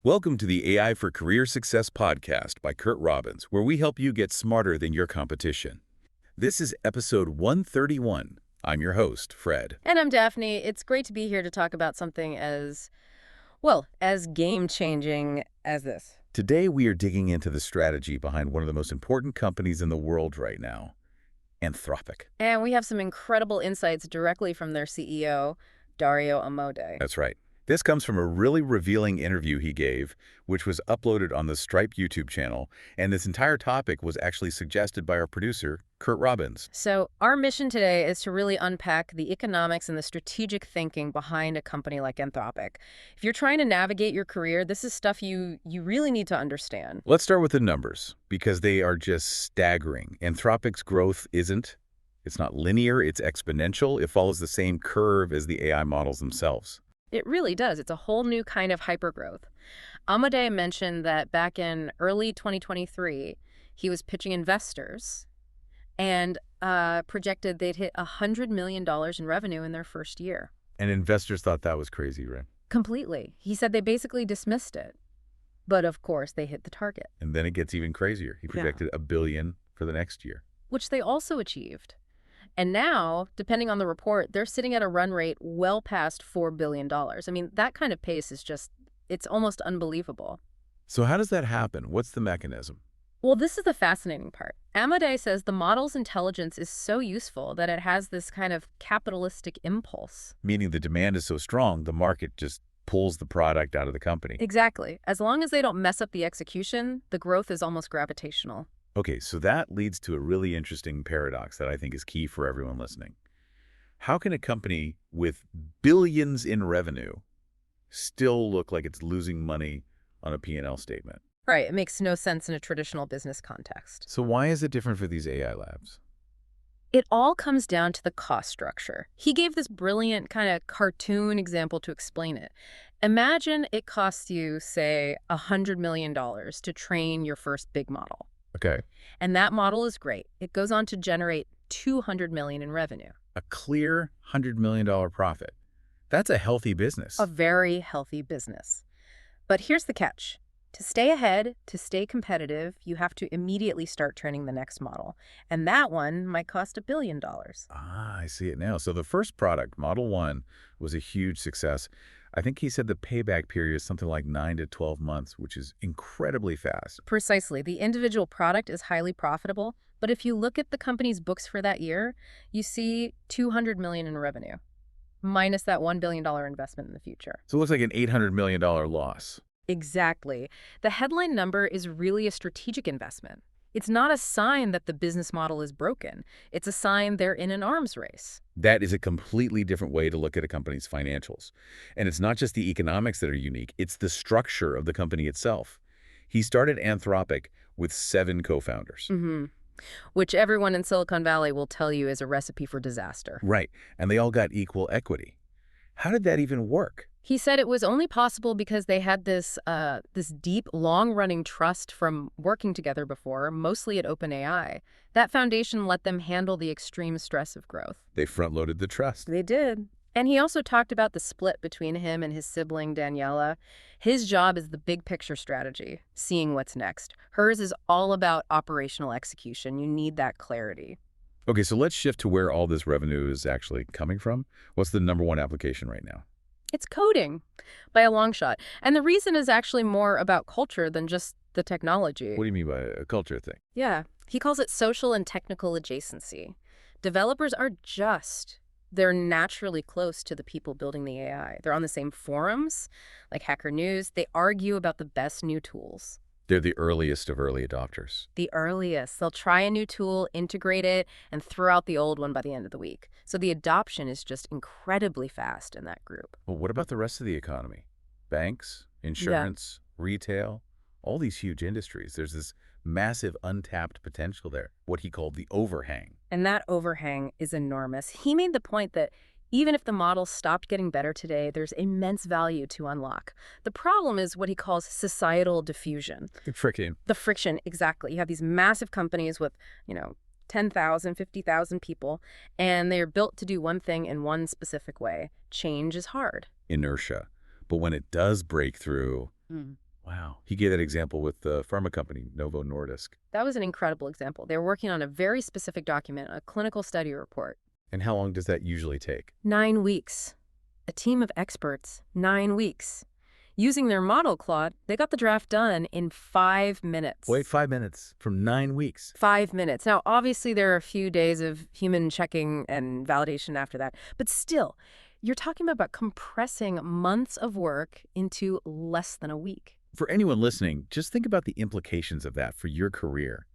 Welcome to the AI for Career Success podcast by Curt Robbins, where we help you get smarter than your competition. This is episode 131. I'm your host, Fred. And I'm Daphne. It's great to be here to talk about something as game-changing as this. Today, we are digging into the strategy behind one of the most important companies in the world right now, Anthropic. And we have some incredible insights directly from their CEO, Dario Amodei. That's right. This comes from a really revealing interview he gave, which was uploaded on the Stripe YouTube channel, and this entire topic was actually suggested by our producer, Curt Robbins. So our mission today is to really unpack the economics and the strategic thinking behind a company like Anthropic. If you're trying to navigate your career, this is stuff you really need to understand. Let's start with the numbers, because they are just staggering. Anthropic's growth it's not linear, it's exponential. It follows the same curve as the AI models themselves. It really does. It's a whole new kind of hypergrowth. Amodei mentioned that back in early 2023, he was pitching investors and projected they'd hit $100 million in revenue in their first year. And investors thought that was crazy, right? Completely. He said they basically dismissed it. But of course, they hit the target. And then it gets even crazier. He projected $1 billion for the next year. Which they also achieved. And now, depending on the report, they're sitting at a run rate well past $4 billion. I mean, that kind of pace is it's almost unbelievable. So how does that happen? What's the mechanism? Well, this is the fascinating part. Amodei says the model's intelligence is so useful that it has this kind of capitalistic impulse. Meaning the demand is so strong, the market just pulls the product out of the company. Exactly. As long as they don't mess up the execution, the growth is almost gravitational. Okay, so that leads to a really interesting paradox that I think is key for everyone listening. How can a company with billions in revenue still look like it's losing money on a P&L statement? Right. It makes no sense in a traditional business context. So why is it different for these AI labs? It all comes down to the cost structure. He gave this brilliant kind of cartoon example to explain it. Imagine it costs you, say, $100 million to train your first big model. Okay. And that model is great. It goes on to generate $200 million in revenue. A clear $100 million profit. That's a healthy business. A very healthy business. But here's the catch. To stay ahead, to stay competitive, you have to immediately start training the next model. And that one might cost $1 billion. I see it now. So the first product, Model 1, was a huge success. I think he said the payback period is something like 9 to 12 months, which is incredibly fast. Precisely. The individual product is highly profitable, but if you look at the company's books for that year, you see $200 million in revenue, minus that $1 billion investment in the future. So it looks like an $800 million loss. Exactly. The headline number is really a strategic investment. It's not a sign that the business model is broken. It's a sign they're in an arms race. That is a completely different way to look at a company's financials. And it's not just the economics that are unique, it's the structure of the company itself. He started Anthropic with 7 co-founders. Which everyone in Silicon Valley will tell you is a recipe for disaster. Right. And they all got equal equity. How did that even work? He said it was only possible because they had this deep, long-running trust from working together before, mostly at OpenAI. That foundation let them handle the extreme stress of growth. They front-loaded the trust. They did. And he also talked about the split between him and his sibling, Daniela. His job is the big picture strategy, seeing what's next. Hers is all about operational execution. You need that clarity. Okay, so let's shift to where all this revenue is actually coming from. What's the #1 application right now? It's coding, by a long shot. And the reason is actually more about culture than just the technology. What do you mean by a culture thing? Yeah. He calls it social and technical adjacency. Developers they're naturally close to the people building the AI. They're on the same forums, like Hacker News. They argue about the best new tools. They're the earliest of early adopters. The earliest. They'll try a new tool, integrate it, and throw out the old one by the end of the week. So the adoption is just incredibly fast in that group. Well, what about the rest of the economy? Banks, insurance, retail, all these huge industries. There's this massive untapped potential there, what he called the overhang. And that overhang is enormous. He made the point that even if the model stopped getting better today, there's immense value to unlock. The problem is what he calls societal diffusion. The friction. The friction, exactly. You have these massive companies with, 10,000, 50,000 people, and they are built to do one thing in one specific way. Change is hard. Inertia. But when it does break through, He gave that example with the pharma company, Novo Nordisk. That was an incredible example. They were working on a very specific document, a clinical study report. And how long does that usually take? 9 weeks. A team of experts, 9 weeks. Using their model, Claude, they got the draft done in 5 minutes. Wait, 5 minutes from 9 weeks. 5 minutes. Now, obviously, there are a few days of human checking and validation after that. But still, you're talking about compressing months of work into less than a week. For anyone listening, just think about the implications of that for your career.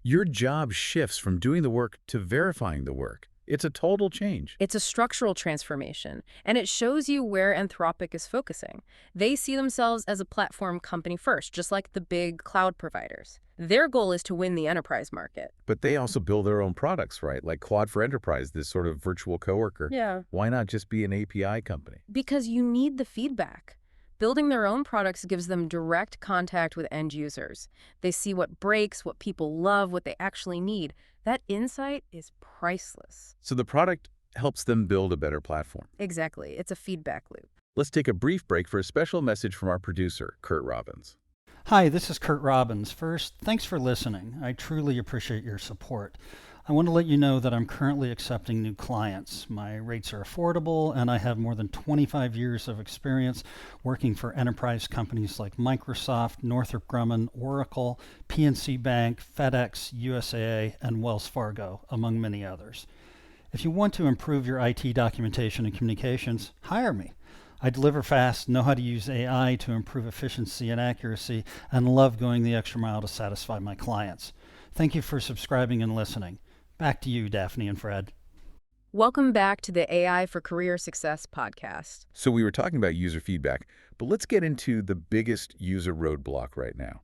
Your job shifts from doing the work to verifying the work. It's a total change. It's a structural transformation, and it shows you where Anthropic is focusing. They see themselves as a platform company first, just like the big cloud providers. Their goal is to win the enterprise market. But they also build their own products, right? Like Claude for Enterprise, this sort of virtual coworker. Yeah. Why not just be an API company? Because you need the feedback. Building their own products gives them direct contact with end users. They see what breaks, what people love, what they actually need. That insight is priceless. So the product helps them build a better platform. Exactly. It's a feedback loop. Let's take a brief break for a special message from our producer, Curt Robbins. Hi, this is Curt Robbins. First, thanks for listening. I truly appreciate your support. I want to let you know that I'm currently accepting new clients. My rates are affordable, and I have more than 25 years of experience working for enterprise companies like Microsoft, Northrop Grumman, Oracle, PNC Bank, FedEx, USAA, and Wells Fargo, among many others. If you want to improve your IT documentation and communications, hire me. I deliver fast, know how to use AI to improve efficiency and accuracy, and love going the extra mile to satisfy my clients. Thank you for subscribing and listening. Back to you, Daphne and Fred. Welcome back to the AI for Career Success podcast. So we were talking about user feedback, but let's get into the biggest user roadblock right now.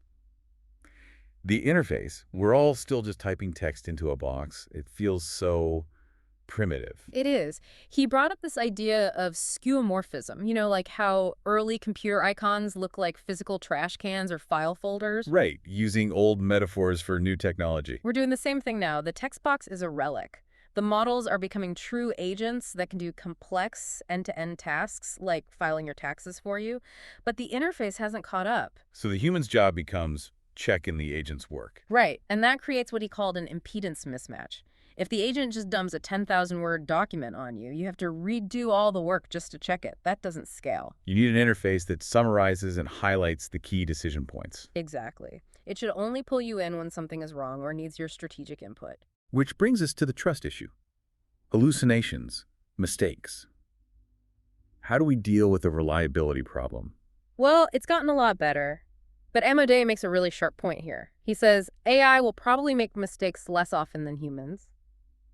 The interface. We're all still just typing text into a box. It feels so primitive. It is. He brought up this idea of skeuomorphism, like how early computer icons look like physical trash cans or file folders. Right, using old metaphors for new technology. We're doing the same thing now. The text box is a relic. The models are becoming true agents that can do complex end-to-end tasks like filing your taxes for you, but the interface hasn't caught up. So the human's job becomes checking the agent's work. Right, and that creates what he called an impedance mismatch. If the agent just dumps a 10,000-word document on you, you have to redo all the work just to check it. That doesn't scale. You need an interface that summarizes and highlights the key decision points. Exactly. It should only pull you in when something is wrong or needs your strategic input. Which brings us to the trust issue. Hallucinations, mistakes. How do we deal with the reliability problem? Well, it's gotten a lot better. But Amodei makes a really sharp point here. He says AI will probably make mistakes less often than humans,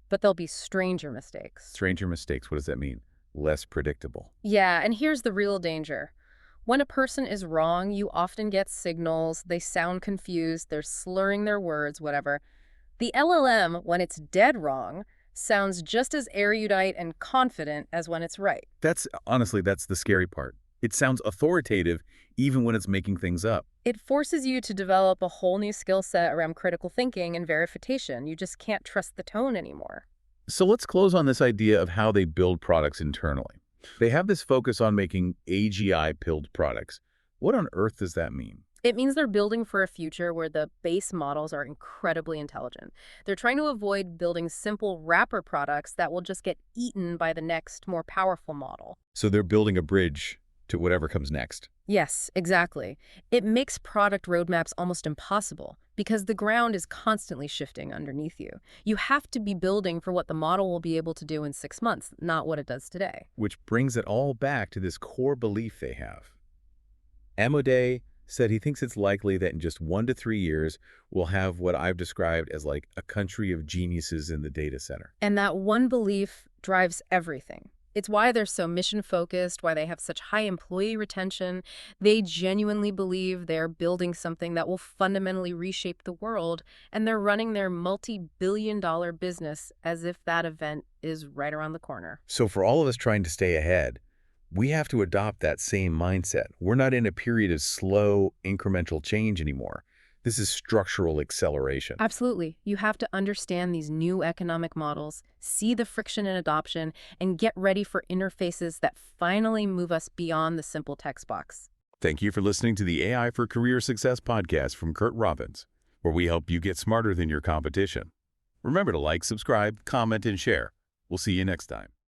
but there'll be stranger mistakes. Stranger mistakes, what does that mean? Less predictable. Yeah, and here's the real danger. When a person is wrong, you often get signals, they sound confused, they're slurring their words, whatever. The LLM, when it's dead wrong, sounds just as erudite and confident as when it's right. Honestly, that's the scary part. It sounds authoritative even when it's making things up. It forces you to develop a whole new skill set around critical thinking and verification. You just can't trust the tone anymore. So let's close on this idea of how they build products internally. They have this focus on making AGI-built products. What on earth does that mean? It means they're building for a future where the base models are incredibly intelligent. They're trying to avoid building simple wrapper products that will just get eaten by the next, more powerful model. So they're building a bridge to whatever comes next. Yes, exactly. It makes product roadmaps almost impossible because the ground is constantly shifting underneath you. You have to be building for what the model will be able to do in 6 months, not what it does today. Which brings it all back to this core belief they have. Amodei said he thinks it's likely that in just 1 to 3 years, we'll have what I've described as like a country of geniuses in the data center. And that one belief drives everything. It's why they're so mission-focused, why they have such high employee retention. They genuinely believe they're building something that will fundamentally reshape the world, and they're running their multi-billion-dollar business as if that event is right around the corner. So for all of us trying to stay ahead, we have to adopt that same mindset. We're not in a period of slow, incremental change anymore. This is structural acceleration. Absolutely. You have to understand these new economic models, see the friction in adoption, and get ready for interfaces that finally move us beyond the simple text box. Thank you for listening to the AI for Career Success podcast from Curt Robbins, where we help you get smarter than your competition. Remember to like, subscribe, comment, and share. We'll see you next time.